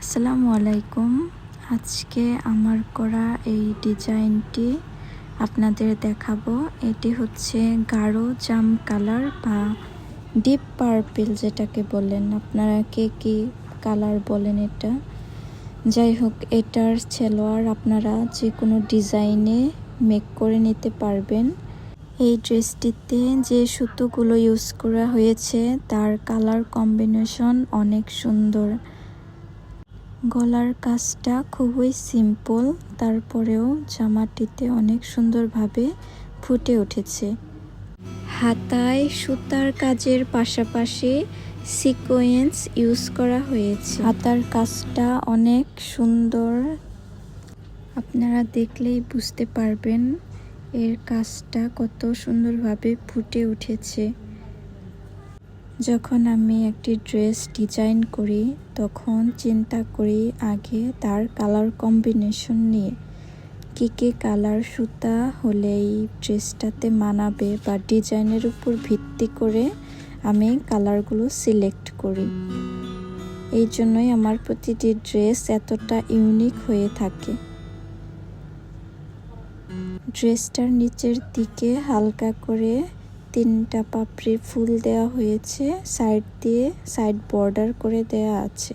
আসসালামু আলাইকুম। আজকে আমার করা এই ডিজাইনটি আপনাদের দেখাবো। এটি হচ্ছে গাঢ় জাম কালার বা ডিপ পার্পল যেটাকে বলেন, আপনারা কে কি কালার বলেন এটা। যাই হোক, এটার সালোয়ার আপনারা যে কোনো ডিজাইনে মেক করে নিতে পারবেন। এই ড্রেসটিতে যে সুতোগুলো ইউজ করা হয়েছে তার কালার কম্বিনেশন অনেক সুন্দর। গলার কাজটা খুবই সিম্পল, তারপরেও জামাটিতে অনেক সুন্দরভাবে ফুটে উঠেছে। হাতায় সুতার কাজের পাশাপাশি সিকোয়েন্স ইউজ করা হয়েছে। হাতার কাজটা অনেক সুন্দর, আপনারা দেখলেই বুঝতে পারবেন এর কাজটা কত সুন্দরভাবে ফুটে উঠেছে। যখন আমি একটি ড্রেস ডিজাইন করি তখন চিন্তা করি আগে তার কালার কম্বিনেশন নিয়ে, কী কালার সুতা হলে এই ড্রেসটাতে মানাবে বা ডিজাইনের উপর ভিত্তি করে আমি কালারগুলো সিলেক্ট করি। এই জন্যই আমার প্রতিটি ড্রেস এতটা ইউনিক হয়ে থাকে। ড্রেসটার নিচের দিকে হালকা করে 3টা পাপড়ি ফুল দেওয়া হয়েছে, সাইড দিয়ে সাইড বর্ডার করে দেওয়া আছে।